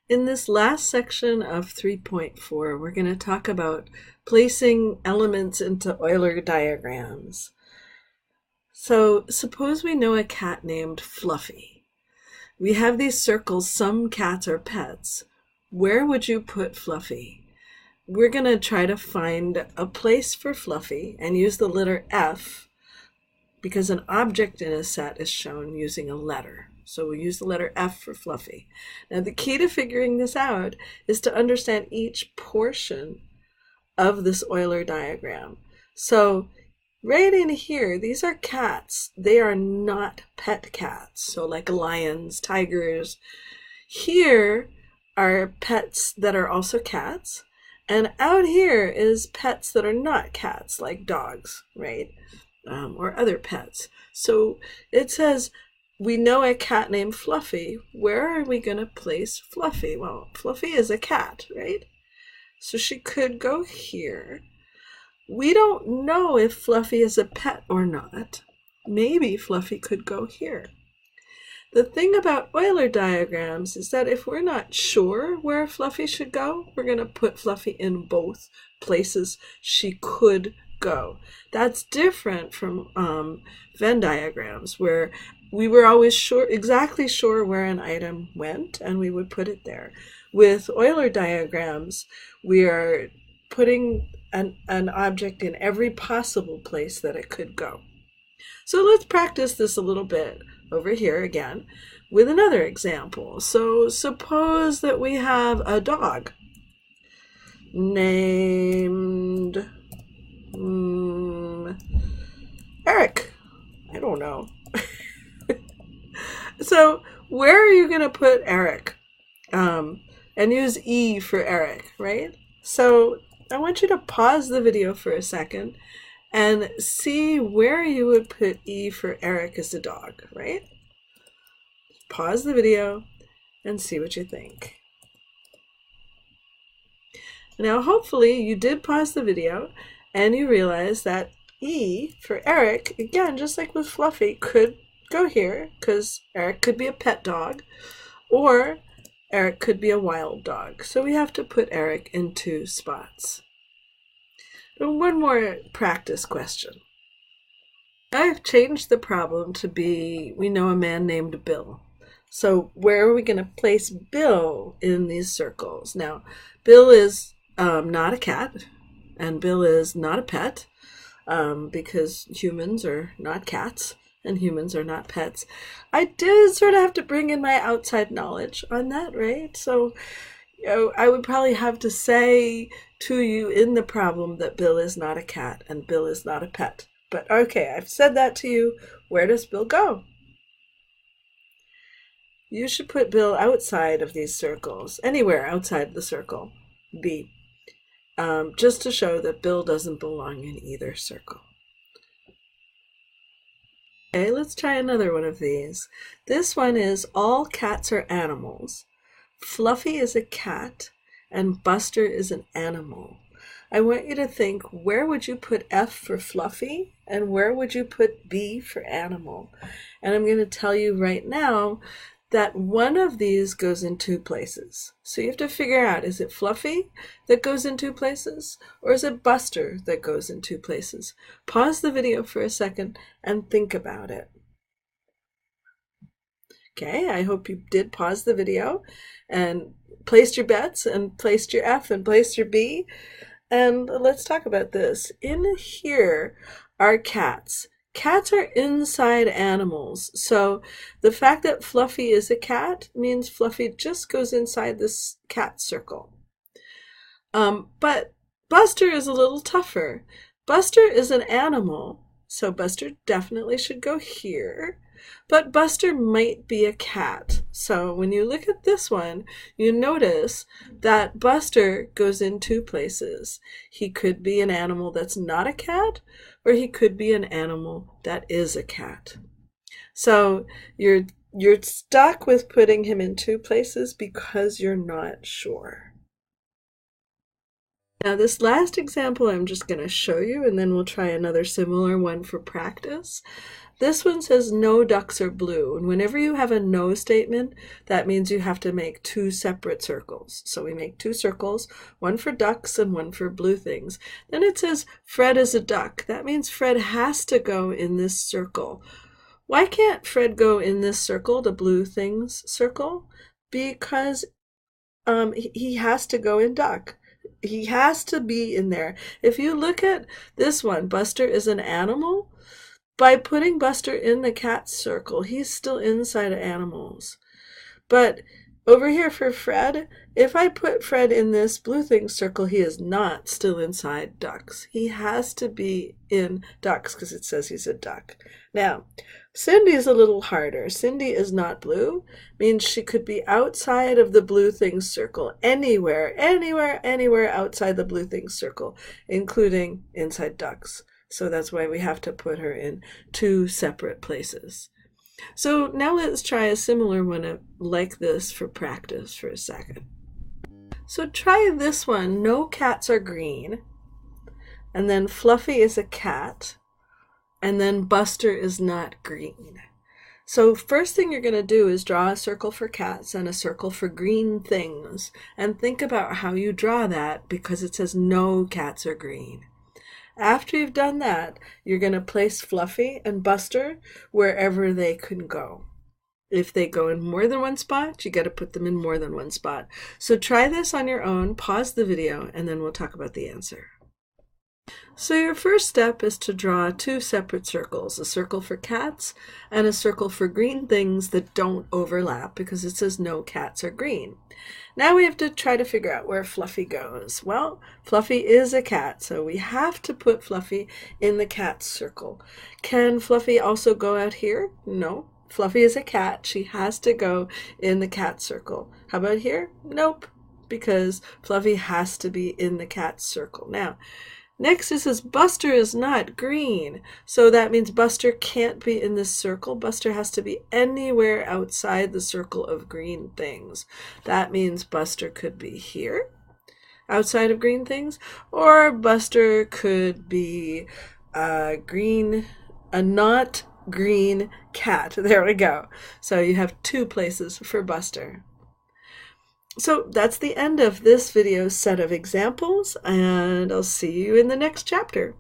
In this last section of 3.4, we're going to talk about placing elements into Euler diagrams. So suppose we know a cat named Fluffy. We have these circles. Some cats are pets. Where would you put Fluffy? We're going to try to find a place for Fluffy and use the letter F because an object in a set is shown using a letter. So we'll use the letter F for Fluffy. Now the key to figuring this out is to understand each portion of this Euler diagram. So right in here, these are cats. They are not pet cats. So like lions, tigers. Here are pets that are also cats. And out here is pets that are not cats, like dogs, right? Or other pets. So it says, we know a cat named Fluffy. Where are we going to place Fluffy? Well, Fluffy is a cat, right? So she could go here. We don't know if Fluffy is a pet or not. Maybe Fluffy could go here. The thing about Euler diagrams is that if we're not sure where Fluffy should go, we're going to put Fluffy in both places she could go. That's different from Venn diagrams, where we were always exactly sure where an item went, and we would put it there. With Euler diagrams, we are putting an object in every possible place that it could go. So let's practice this a little bit over here again with another example. So suppose that we have a dog named Eric. I don't know. So where are you going to put Eric? And use E for Eric, right? So I want you to pause the video for a second and see where you would put E for Eric as a dog, right? Pause the video and see what you think. Now, hopefully you did pause the video and you realize that E for Eric, again, just like with Fluffy, could go here because Eric could be a pet dog or Eric could be a wild dog. So we have to put Eric in two spots. And one more practice question. I've changed the problem to be, we know a man named Bill. So where are we going to place Bill in these circles? Now, Bill is not a cat, and Bill is not a pet, because humans are not cats, and humans are not pets. I did sort of have to bring in my outside knowledge on that, right? So I would probably have to say to you in the problem that Bill is not a cat and Bill is not a pet. But okay, I've said that to you. Where does Bill go? You should put Bill outside of these circles, anywhere outside the circle B, just to show that Bill doesn't belong in either circle. Okay, let's try another one of these. This one is all cats are animals. Fluffy is a cat and Buster is an animal. I want you to think, where would you put F for Fluffy and where would you put B for animal? And I'm going to tell you right now that one of these goes in two places. So you have to figure out, is it Fluffy that goes in two places or is it Buster that goes in two places? Pause the video for a second and think about it. Okay, I hope you did pause the video and placed your bets and placed your F and placed your B. And let's talk about this. In here are cats. Cats are inside animals. So the fact that Fluffy is a cat means Fluffy just goes inside this cat circle. But Buster is a little tougher. Buster is an animal, so Buster definitely should go here. But Buster might be a cat. So when you look at this one, you notice that Buster goes in two places. He could be an animal that's not a cat, or he could be an animal that is a cat. So you're stuck with putting him in two places because you're not sure. Now this last example I'm just going to show you, and then we'll try another similar one for practice. This one says no ducks are blue, and whenever you have a no statement, that means you have to make two separate circles. So we make two circles, one for ducks and one for blue things. Then it says Fred is a duck. That means Fred has to go in this circle. Why can't Fred go in this circle, the blue things circle? Because he has to go in duck. He has to be in there. If you look at this one, Buster is an animal. By putting Buster in the cat circle, he's still inside of animals. But over here for Fred, if I put Fred in this blue thing circle, he is not still inside ducks. He has to be in ducks because it says he's a duck. Now, Cindy is a little harder. Cindy is not blue, means she could be outside of the blue things circle, anywhere outside the blue things circle, including inside ducks. So that's why we have to put her in two separate places. So now let's try a similar one like this for practice for a second. So try this one, no cats are green, and then Fluffy is a cat, and then Buster is not green. So first thing you're going to do is draw a circle for cats and a circle for green things, and think about how you draw that because it says no cats are green. After you've done that, you're going to place Fluffy and Buster wherever they can go. If they go in more than one spot, you got to put them in more than one spot. So try this on your own, pause the video, and then we'll talk about the answer. So your first step is to draw two separate circles, a circle for cats and a circle for green things that don't overlap because it says no cats are green. Now we have to try to figure out where Fluffy goes. Well, Fluffy is a cat, so we have to put Fluffy in the cat circle. Can Fluffy also go out here? No. Fluffy is a cat. She has to go in the cat circle. How about here? Nope, because Fluffy has to be in the cat circle. Now, next it says Buster is not green, so that means Buster can't be in this circle. Buster has to be anywhere outside the circle of green things. That means Buster could be here, outside of green things, or Buster could be a not green cat. There we go. So you have two places for Buster. So that's the end of this video set of examples, and I'll see you in the next chapter.